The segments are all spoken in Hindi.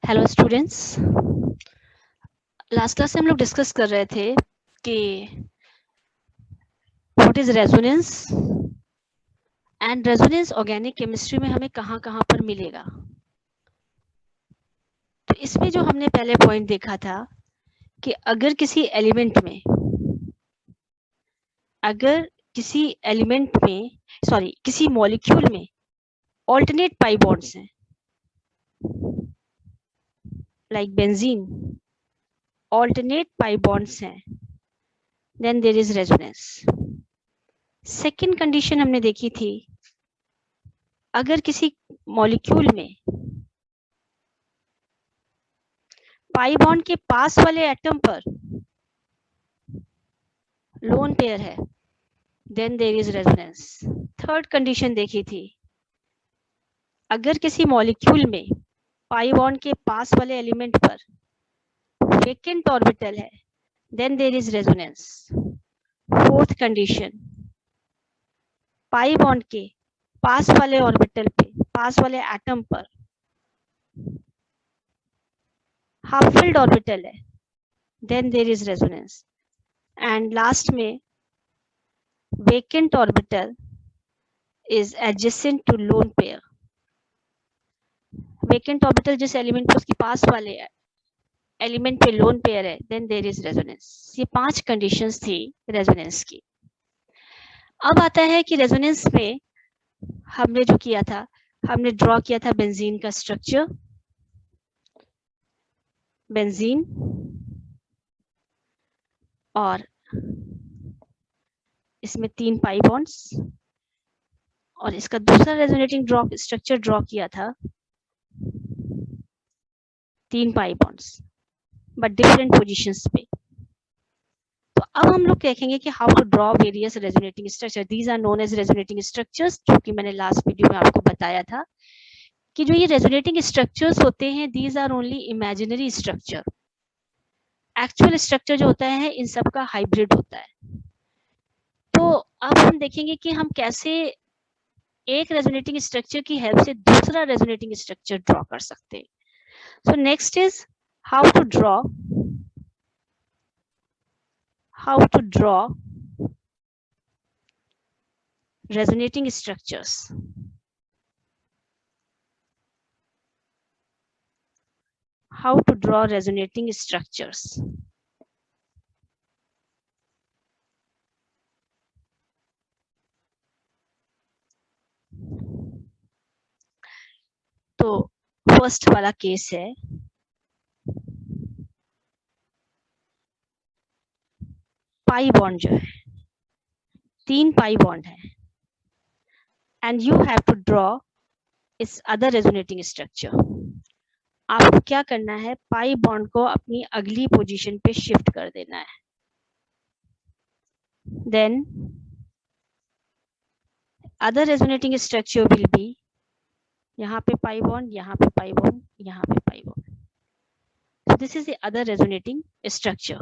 Hello students. लास्ट क्लास में हम लोग डिस्कस कर रहे थे कि what is resonance and resonance organic chemistry में हमें कहाँ कहाँ पर मिलेगा। तो इसमें जो हमने पहले पॉइंट देखा था कि अगर किसी एलिमेंट में किसी मॉलिक्यूल में ऑल्टरनेट पाई बॉन्ड्स हैं, like benzene, alternate pi bonds हैं, then there is resonance. Second condition हमने देखी थी, अगर किसी मॉलिक्यूल में पाई बॉन्ड के पास वाले एटम पर लोन पेयर है, then there is resonance. Third condition देखी थी, अगर किसी मॉलिक्यूल में पाई बॉन्ड के पास वाले एलिमेंट पर वेकेंट ऑर्बिटल है, then there is resonance. Fourth condition, pi bond के पास वाले ऑर्बिटल पे, पास वाले एटम पर हाफ फिल्ड ऑर्बिटल है, then there is resonance. And last में vacant orbital is adjacent to lone pair. Vacant orbital जिस एलिमेंट पे उसके पास वाले एलिमेंट पे लोन पेयर है, देन देयर इज रेजोनेंस। ये 5 कंडीशंस थी रेजोनेंस की। अब आता है कि रेजोनेंस में हमने जो किया था, हमने ड्रॉ किया था बेंजीन का स्ट्रक्चर। बेंजीन और इसमें 3 पाई बॉन्ड्स, और इसका दूसरा रेजोनेटिंग स्ट्रक्चर ड्रॉ किया था 3 pi bonds but different positions पे। तो अब हम लोग देखेंगे कि how to draw various resonating structure. These are known as resonating structures, जो कि मैंने लास्ट वीडियो में आपको बताया था कि जो ये रेजोनेटिंग स्ट्रक्चर्स होते हैं, these are only imaginary structure. Actual structure जो होता है इन सब का हाइब्रिड होता है। तो अब हम देखेंगे कि हम कैसे एक रेजोनेटिंग स्ट्रक्चर की हेल्प से दूसरा रेजोनेटिंग स्ट्रक्चर ड्रॉ कर सकते हैं। So next is how to draw resonating structures. How to draw resonating structures. तो फर्स्ट वाला केस है, पाई बॉन्ड जो है, 3 पाई बॉन्ड है, and you have to draw इस अदर रेजोनेटिंग स्ट्रक्चर। आपको क्या करना है, पाई बॉन्ड को अपनी अगली पोजीशन पे शिफ्ट कर देना है। Then other resonating structure will be, यहाँ पे पाई बॉन्ड, यहाँ पे पाई बॉन्ड, यहाँ पे pi bond. So this is the other resonating structure.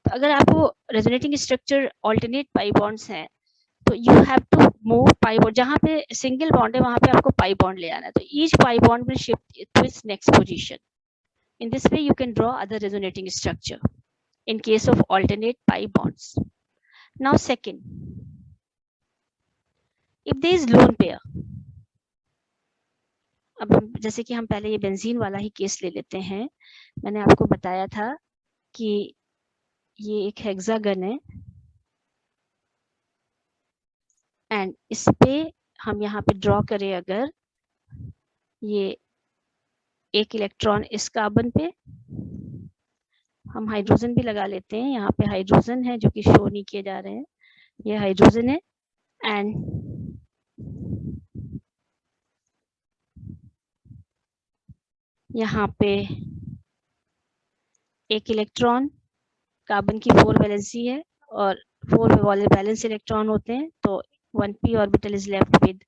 तो अगर आपको resonating structure alternate pi bonds हैं, तो you have to move pi bond, जहाँ पे सिंगल बॉन्ड है वहां पे आपको पाई बॉन्ड ले आना है। तो each pi bond will shift to its next position. In this way you can draw other resonating structure in case of alternate pi bonds. Now second, if there is lone pair, अब जैसे कि हम पहले ये बेंजीन वाला ही केस ले लेते हैं। मैंने आपको बताया था कि ये एक हेक्सागन है एंड इस पे हम यहाँ पे ड्रॉ करें, अगर ये एक इलेक्ट्रॉन इस कार्बन पे, हम हाइड्रोजन भी लगा लेते हैं। यहाँ पे हाइड्रोजन है जो कि शो नहीं किए जा रहे हैं, ये हाइड्रोजन है। एंड यहाँ पे एक इलेक्ट्रॉन, कार्बन की 4 वैलेंसी है और 4 वाले बैलेंस इलेक्ट्रॉन होते हैं, तो 1p orbital is left with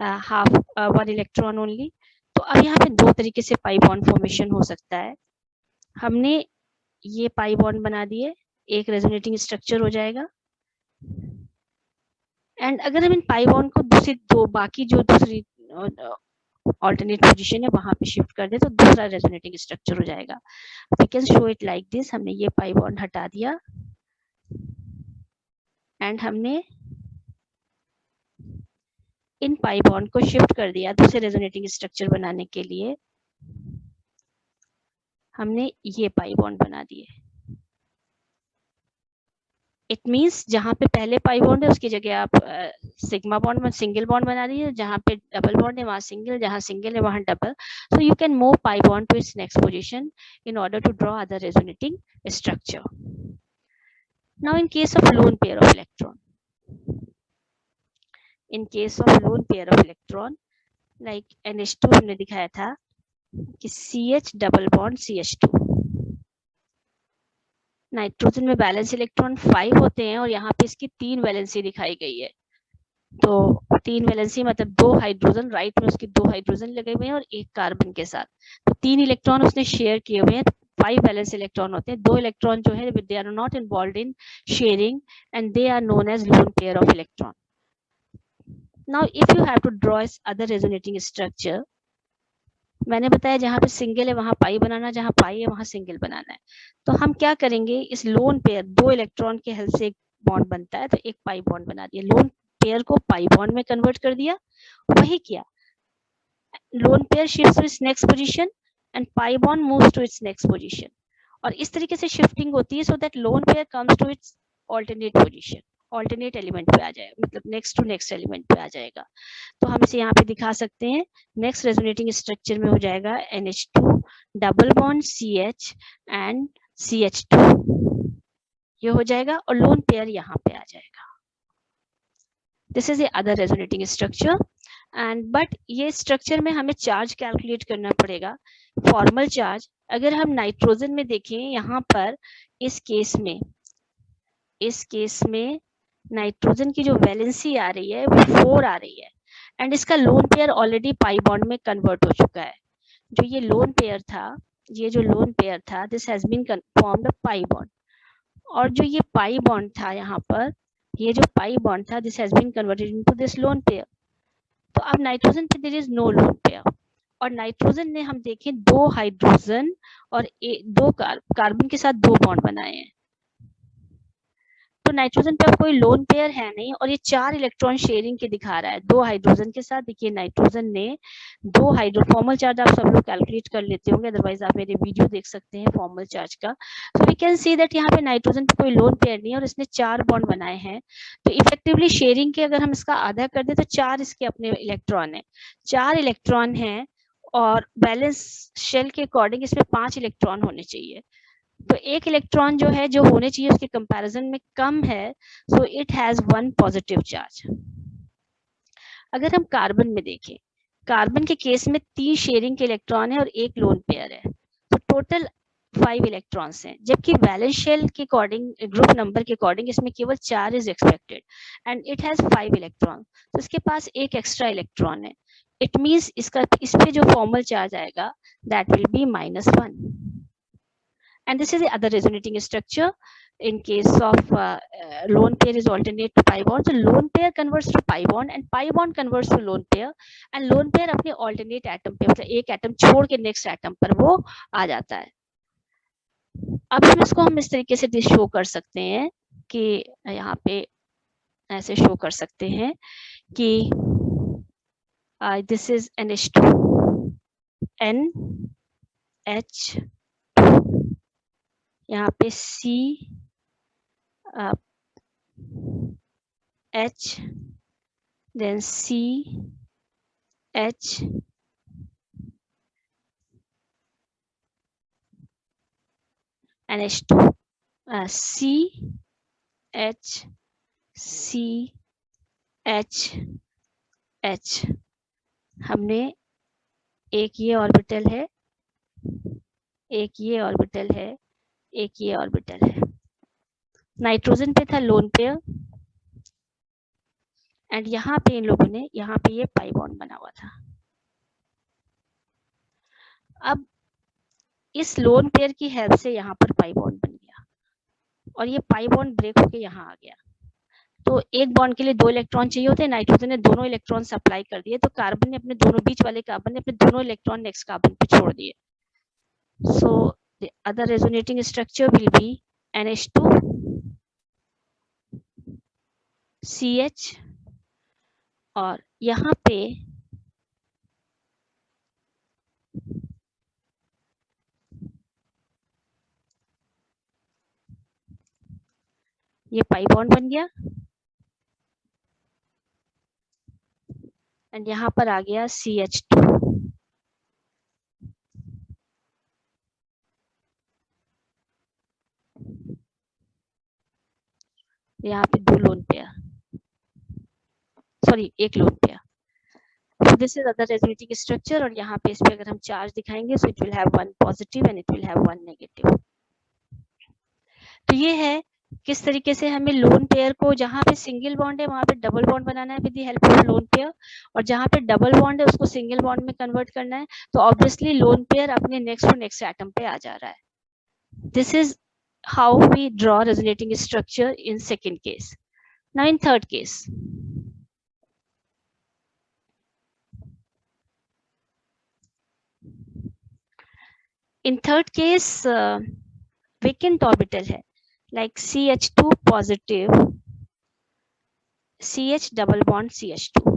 half 1 electron only. तो अब यहाँ पे 2 तरीके से पाई बॉन्ड फॉर्मेशन हो सकता है। हमने ये पाई बॉन्ड बना दिए, एक रेजोनेटिंग स्ट्रक्चर हो जाएगा। एंड अगर हम इन पाई बॉन्ड को बाकी जो दूसरी ऑल्टरनेट पोजीशन है वहां पे शिफ्ट कर दे तो दूसरा रेजोनेटिंग स्ट्रक्चर हो जाएगा. We can show it like this. हमने ये पाई बॉन्ड हटा दिया एंड हमने इन पाई बॉन्ड को शिफ्ट कर दिया दूसरे रेजोनेटिंग स्ट्रक्चर बनाने के लिए. हमने ये पाई बॉन्ड बना दिए. इट मीन्स जहां पे पहले पाई बॉन्ड है उसकी जगह आप सिग्मा बॉन्ड में सिंगल बॉन्ड बना दीजिए. जहां पे डबल बॉन्ड है वहां सिंगल, जहां सिंगल है वहां double. So you can move pi bond to its next position in order to draw other resonating structure. Now in case of lone pair of electron, in case of lone pair of electron like NH2 हमने दिखाया था कि CH double bond CH2. Nitrogen में बैलेंस इलेक्ट्रॉन 5 होते हैं और यहाँ पे इसकी 3 वैलेंसी दिखाई गई है. तो 3 वैलेंसी मतलब 2 हाइड्रोजन, राइट में उसके 2 हाइड्रोजन लगे हुए हैं और एक कार्बन के साथ. तो 3 इलेक्ट्रॉन उसने शेयर किए हुए हैं. 5 वैलेंस इलेक्ट्रॉन होते हैं. 2 इलेक्ट्रॉन जो है they are not involved in sharing and they are known as lone pair of electron. Now if you have to draw other resonating structure, मैंने बताया जहां पे सिंगल है वहां पाई बनाना, जहां पाई है वहां सिंगल बनाना है. तो हम क्या करेंगे, इस लोन पेयर 2 इलेक्ट्रॉन के हेल्प से एक बॉन्ड बनता है तो एक पाई बॉन्ड बना दिया. लोन पेयर को पाई बॉन्ड में कन्वर्ट कर दिया. वही किया, lone pair shifts to its next position and pi bond moves to its next position. और इस तरीके से शिफ्टिंग होती है so that lone pair comes to its alternate position, alternate element पे आ जाएगा, मतलब नेक्स्ट टू नेक्स्ट एलिमेंट पे आ जाएगा. तो हम इसे यहाँ पे दिखा सकते हैं. नेक्स्ट रेजोनेटिंग स्ट्रक्चर में हो जाएगा NH2 double bond CH and CH2, ये हो जाएगा और लोन पेयर यहाँ पे आ जाएगा. This is the other resonating structure and but ये स्ट्रक्चर में हमें चार्ज कैलकुलेट करना पड़ेगा, फॉर्मल चार्ज. अगर हम नाइट्रोजन में देखें यहाँ पर इस केस में नाइट्रोजन की जो वैलेंसी आ रही है वो 4 आ रही है एंड इसका lone pair already pi bond में कन्वर्ट हो चुका है. जो ये लोन पेयर था this has been formed pi bond. और जो ये पाई बॉन्ड था यहाँ पर, ये जो पाई बॉन्ड था this has been converted into this lone pair. तो अब नाइट्रोजन पे there is no lone pair. और नाइट्रोजन ने हम देखें 2 हाइड्रोजन और 2 कार्बन के साथ 2 बॉन्ड बनाए हैं. तो नाइट्रोजन पे अब कोई लोन पेयर है नहीं और ये 4 इलेक्ट्रॉन शेयरिंग के दिखा रहा है 2 हाइड्रोजन के साथ. देखिए नाइट्रोजन ने 2 हाइड्रो, फॉर्मल चार्ज आप सब लोग कैलकुलेट कर लेते होंगे, अदरवाइज आप मेरे वीडियो देख सकते हैं फॉर्मल चार्ज का. So we can see that यहाँ पे नाइट्रोजन पे कोई लोन पेयर नहीं है और इसने 4 बॉन्ड बनाए हैं. तो इफेक्टिवली शेयरिंग के अगर हम इसका आधा कर दे तो 4 इसके अपने इलेक्ट्रॉन है, 4 इलेक्ट्रॉन है और बैलेंस शेल के अकॉर्डिंग इसमें 5 इलेक्ट्रॉन होने चाहिए. तो एक इलेक्ट्रॉन जो है जो होने चाहिए उसके कंपैरिजन में कम है, सो इट हैज 1 पॉजिटिव चार्ज. अगर हम कार्बन में देखें, कार्बन के केस में 3 शेयरिंग के इलेक्ट्रॉन है और एक लोन पेयर है, तो टोटल 5 इलेक्ट्रॉन्स हैं. जबकि वैलेंस शेल के अकॉर्डिंग, ग्रुप नंबर के अकॉर्डिंग इसमें केवल 4 is expected and it has 5 electron. तो इसके पास एक एक्स्ट्रा इलेक्ट्रॉन है. इट मींस इसका इस पे जो फॉर्मल चार्ज आएगा that will be -1. And this is the other resonating structure in case of lone pair is alternate to pi bond. So lone pair converts to pi bond and pi bond converts to lone pair and lone pair अपने alternate atom पे, मतलब एक एटम छोड़ के नेक्स्ट एटम पर वो आ जाता है. अब हम इस तरीके से शो कर सकते हैं कि यहाँ पे ऐसे शो कर सकते हैं कि दिस इज NH2 NH2, यहाँ पे C H then C H NH2 C H C H H. हमने एक ये ऑर्बिटल है, एक ये ऑर्बिटल है, एक ये ऑर्बिटल है. नाइट्रोजन पे था लोन पेयर एंड यहाँ पे इन लोगों ने यहाँ पे ये पाई बॉन्ड बना हुआ था. अब इस लोन पेयर की हेल्प से यहाँ पर पाई बॉन्ड बन गया और ये पाई बॉन्ड ब्रेक होके यहाँ आ गया. तो एक बॉन्ड के लिए 2 इलेक्ट्रॉन चाहिए होते हैं, नाइट्रोजन ने दोनों इलेक्ट्रॉन सप्लाई कर दिए, तो कार्बन ने अपने दोनों बीच वाले कार्बन ने अपने दोनों इलेक्ट्रॉन नेक्स्ट कार्बन पे छोड़ दिए. So the other resonating structure will be NH2 CH, और यहाँ पे ये पाई बॉन्ड बन गया, एंड यहाँ पर आ गया CH2. यहाँ पे 2 lone pair, sorry 1 lone pair. So this is other resonating structure, और यहाँ पे इस पे अगर हम चार्ज दिखाएंगे, so it will have 1 positive and it will have 1 negative. तो ये है किस तरीके से हमें लोन पेयर को, जहाँ पे सिंगल बॉन्ड है वहां पे डबल बॉन्ड बनाना है with the help of loan pair, और जहाँ पे डबल बॉन्ड है उसको सिंगल बॉन्ड में कन्वर्ट करना है. तो ऑब्वियसली लोन पेयर अपने नेक्स्ट टू नेक्स्ट एटम पे आ जा रहा है. This is how we draw resonating structure in second case. Now in third case, vacant orbital है, like CH2 positive CH double bond CH2.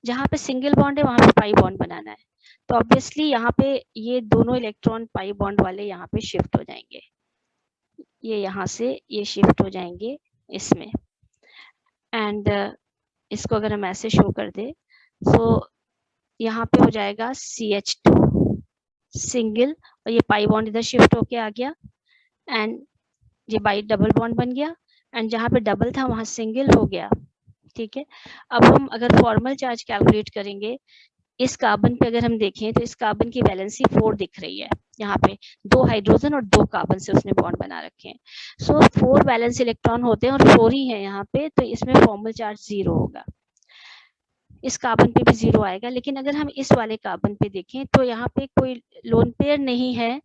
जहाँ पे सिंगल बॉन्ड है वहां पे पाई बॉन्ड बनाना है. तो ऑब्वियसली यहाँ पे ये दोनों इलेक्ट्रॉन पाई बॉन्ड वाले यहाँ पे शिफ्ट हो जाएंगे, ये यहाँ से ये शिफ्ट हो जाएंगे इसमें. एंड इसको अगर हम ऐसे शो कर दे, तो यहाँ पे हो जाएगा CH2 सिंगल, और ये पाई बॉन्ड इधर शिफ्ट होके आ गया, एंड ये बाई डबल बॉन्ड बन गया, एंड जहाँ पे डबल था वहां सिंगल हो गया. ठीक है. अब हम अगर फॉर्मल चार्ज कैलकुलेट करेंगे, इस कार्बन पे अगर हम देखें तो इस कार्बन की वैलेंसी 4 दिख रही है. यहाँ पे 2 हाइड्रोजन और 2 कार्बन से उसने बॉन्ड बना रखे हैं. सो 4 वैलेंस इलेक्ट्रॉन होते हैं और 4 ही है यहाँ पे, तो इसमें फॉर्मल चार्ज 0 होगा. इस कार्बन पे भी 0 आएगा. लेकिन अगर हम इस वाले कार्बन पे देखें तो यहाँ पे कोई लोन पेयर नहीं है,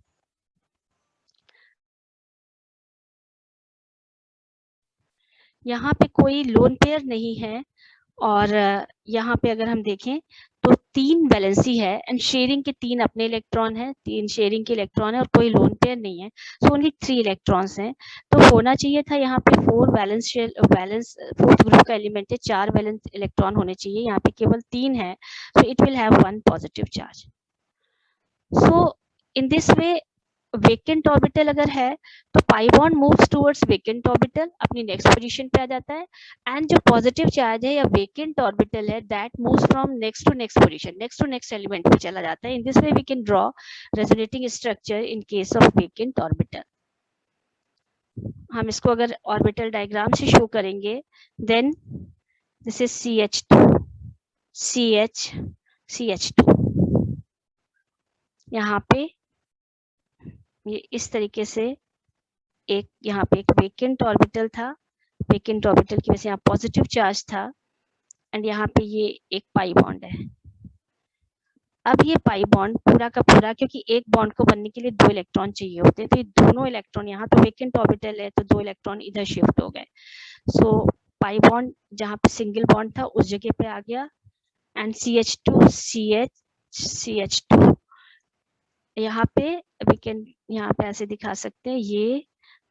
यहाँ पे कोई लोन पेयर नहीं है, और यहाँ पे अगर हम देखें तो 3 वैलेंसी है, एंड शेयरिंग के 3 अपने इलेक्ट्रॉन है, 3 शेयरिंग के इलेक्ट्रॉन है, और कोई लोन पेयर नहीं है. सो ओनली 3 इलेक्ट्रॉन्स हैं. तो होना चाहिए था यहाँ पे 4 वैलेंस फोर्थ ग्रुप का एलिमेंट है, 4 वैलेंस इलेक्ट्रॉन होने चाहिए. यहाँ पे केवल 3 है, so it will have 1 positive charge. So in this way vacant orbital अगर है तो पाई bond moves towards vacant orbital, अपनी नेक्स्ट पोजीशन पे आ जाता है, एंड जो पॉजिटिव चार्ज है या वेकेंट ऑर्बिटल है that moves from next to next position, next to next element पे चला जाता है. In this way we can draw resonating structure in case of vacant orbital. हम इसको अगर ऑर्बिटल डायग्राम से शो करेंगे, then this is CH2 CH CH2. यहाँ पे ये इस तरीके से एक यहाँ पे एक वेकेंट ऑर्बिटल था, वेकेंट ऑर्बिटल की वजह से यहाँ पॉजिटिव चार्ज था, एंड यहाँ पे ये एक पाई बॉन्ड है. अब ये पाई बॉन्ड पूरा का पूरा, क्योंकि एक बॉन्ड को बनने के लिए 2 इलेक्ट्रॉन चाहिए होते हैं, तो ये दोनों इलेक्ट्रॉन, यहाँ तो वेकेंट ऑर्बिटल है तो 2 इलेक्ट्रॉन इधर शिफ्ट हो गए. सो पाई बॉन्ड जहाँ पे सिंगल बॉन्ड था उस जगह पे आ गया, एंड CH2 CH2 यहाँ पे वी कैन, यहाँ पे ऐसे दिखा सकते हैं, ये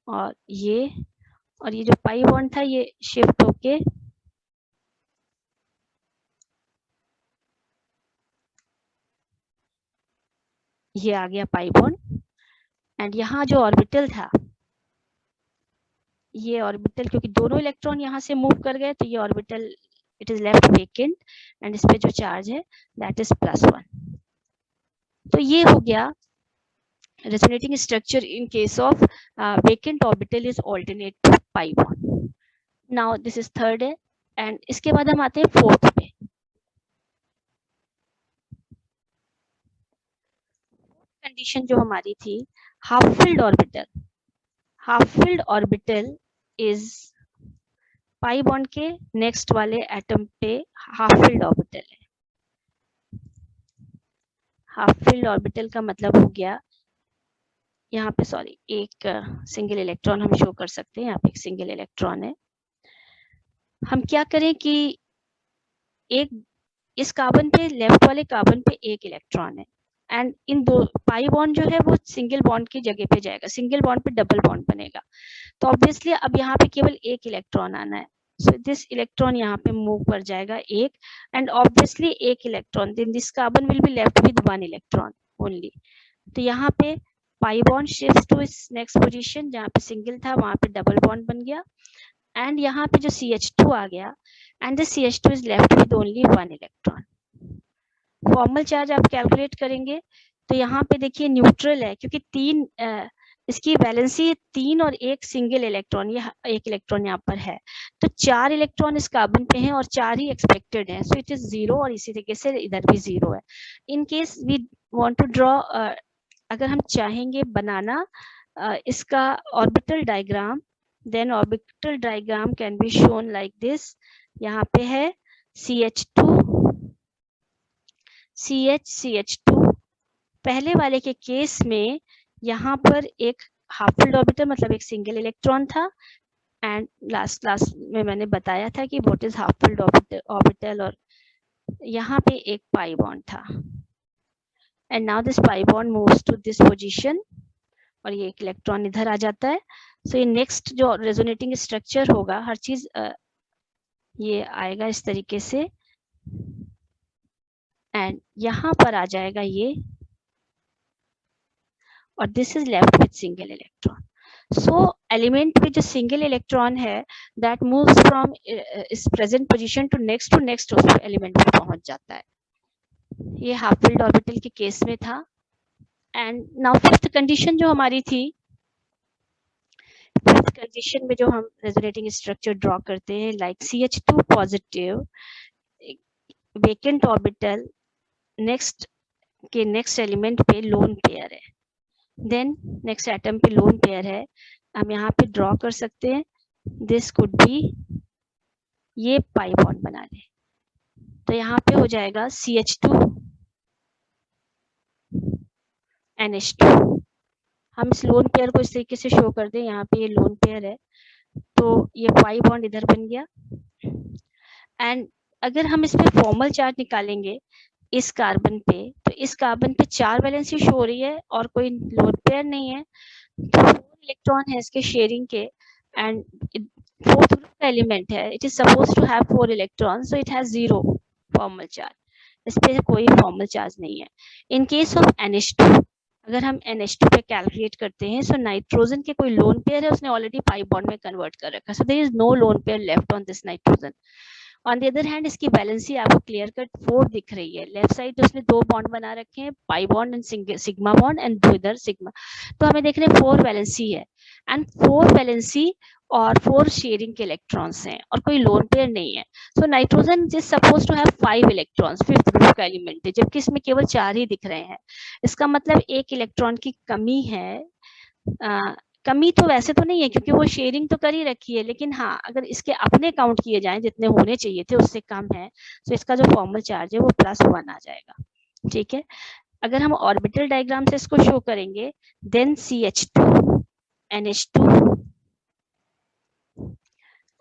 और ये जो पाई बॉन्ड था ये शिफ्ट होके ये आ गया पाई बॉन्ड, एंड यहाँ जो ऑर्बिटल था, ये ऑर्बिटल क्योंकि दोनों इलेक्ट्रॉन यहाँ से मूव कर गए तो ये orbital it is left vacant, and इस पे जो चार्ज है दैट इज +1. तो ये हो गया resonating structure in case of vacant orbital is alternate to pi bond. Now this is third है, and इसके बाद हम आते हैं फोर्थ पे. कंडीशन जो हमारी थी half filled orbital. Half filled orbital is pi bond के नेक्स्ट वाले एटम पे हाफ फिल्ड ऑर्बिटल है. हाफ फिल्ड ऑर्बिटल का मतलब हो गया यहाँ पे सॉरी एक सिंगल इलेक्ट्रॉन हम शो कर सकते हैं, यहाँ पे एक सिंगल इलेक्ट्रॉन है। हम क्या करें कि एक इस कार्बन पे, लेफ्ट वाले कार्बन पे एक इलेक्ट्रॉन है एंड इन दो पाई बॉन्ड जो है वो सिंगल बॉन्ड की जगह पे जाएगा, सिंगल बॉन्ड पे डबल बॉन्ड बनेगा। तो ऑब्वियसली अब यहाँ पे केवल एक इलेक्ट्रॉन आना है, सो दिस इलेक्ट्रॉन यहाँ पे मूव कर जाएगा एक, एंड ऑब्वियसली एक electron, then this carbon will be left with one electron only. तो यहाँ पे pi bond shift to its next position, जहाँ पे सिंगल था वहां पे डबल बॉन्ड बन गया, एंड यहाँ पे जो CH2 आ गया, and the CH2 is left with only one electron. Formal charge आप कैलकुलेट करेंगे तो यहाँ पे देखिए न्यूट्रल है, क्योंकि तीन इसकी वैलेंसी 3 और एक सिंगल इलेक्ट्रॉन, ये एक इलेक्ट्रॉन यहाँ पर है, तो 4 इलेक्ट्रॉन इस कार्बन पे हैं और 4 ही एक्सपेक्टेड हैं, सो इट इज 0, और इसी तरीके से इधर भी 0 है। In case we want to draw, अगर हम चाहेंगे बनाना इसका orbital diagram, then orbital diagram can be shown like this. यहाँ पे है CH2 CH2। पहले वाले के केस में यहाँ पर एक हाफ फिल्ड ऑर्बिटल मतलब एक सिंगल इलेक्ट्रॉन था, एंड लास्ट क्लास में मैंने बताया था कि what is half filled orbital, और यहाँ पे एक पाई बॉन्ड था, and now this pi bond moves to this position, और ये एक इलेक्ट्रॉन इधर आ जाता है। सो ये नेक्स्ट जो रेजोनेटिंग स्ट्रक्चर होगा, हर चीज ये आएगा इस तरीके से, एंड यहाँ पर आ जाएगा ये, और this is left with single electron. So element में जो सिंगल इलेक्ट्रॉन है दैट मूव्स फ्रॉम इस प्रेजेंट पोजीशन टू नेक्स्ट उस एलिमेंट में पहुंच जाता है। ये हाफ फिल्ड ऑर्बिटल के केस में था। एंड नाउ फिफ्थ कंडीशन जो हमारी थी, फिफ्थ कंडीशन में जो हम रेजोनेटिंग स्ट्रक्चर ड्रॉ करते हैं, like CH2 positive vacant orbital, next element पे लोन पेयर है, देन नेक्स्ट एटम पे लोन पेयर है, हम यहाँ पे ड्रॉ कर सकते हैं, दिस कुड बी, ये पाई बॉन्ड बना ले, तो यहाँ पे हो जाएगा CH2 NH2। हम इस लोन पेयर को इस तरीके से शो कर दें, यहाँ पे ये लोन पेयर है, तो ये पाई बॉन्ड इधर बन गया। एंड अगर हम इस पे फॉर्मल चार्ज निकालेंगे इस कार्बन पे, तो इस कार्बन पे 4 वैलेंसी शो हो रही है और कोई लोन पेयर नहीं है, तो 4 इलेक्ट्रॉन है इसके शेयरिंग के, एंड फोर्थ ग्रुप का एलिमेंट है, it is suppose to have 4 electron, so it has 0 formal charge, इस पे कोई फॉर्मल चार्ज नहीं है। इन केस ऑफ NH2, अगर हम NH2 पे कैलकुलेट करते हैं, सो नाइट्रोजन के कोई लोन पेयर है, उसने ऑलरेडी पाई बॉन्ड में कन्वर्ट कर रखा, so there is no lone pair left on this nitrogen. On the other hand इसकी वैलेंसी आपको क्लियर कट 4 दिख रही है, लेफ्ट साइड उसने 2 बॉन्ड बना रखे हैं, pi bond and sigma bond, and 2 इधर सिग्मा, तो हमें देख रहे हैं 4 वैलेंसी है, एंड 4 वैलेंसी और 4 शेयरिंग के इलेक्ट्रॉन्स हैं और कोई लोन पेयर नहीं है। So nitrogen is suppose to have 5 electrons, fifth group का एलिमेंट है, जबकि इसमें केवल 4 ही दिख रहे हैं। इसका मतलब एक इलेक्ट्रॉन की कमी है। कमी तो वैसे तो नहीं है क्योंकि वो शेयरिंग तो कर ही रखी है, लेकिन हाँ अगर इसके अपने काउंट किए जाएं जितने होने चाहिए थे उससे कम है, तो इसका जो फॉर्मल चार्ज है वो +1 आ जाएगा। ठीक है, अगर हम ऑर्बिटल डायग्राम से इसको शो करेंगे, देन CH2 NH2,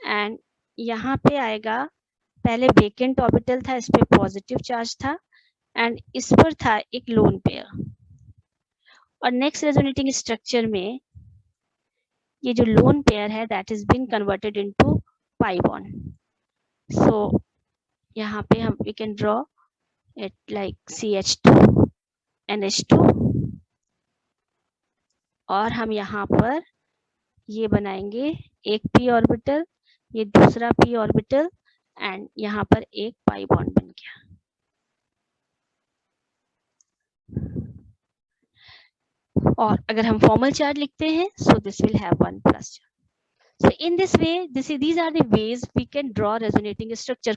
एंड यहाँ पे आएगा, पहले वेकेंट ऑर्बिटल था, इस पे पॉजिटिव चार्ज था, एंड इस पर था एक लोन पेयर, और नेक्स्ट रेजोनेटिंग स्ट्रक्चर में ये जो लोन पेयर है that is been converted into pi bond. So यहाँ पे हम we can draw it like CH2 NH2, और हम यहाँ पर ये बनाएंगे एक p ऑर्बिटल, ये दूसरा p ऑर्बिटल, एंड यहाँ पर एक पाई बॉन्ड बन गया। और अगर हम फॉर्मल चार्ज लिखते हैं, so this will have 1 plus charge. So in this way, these are the ways we can draw resonating structure.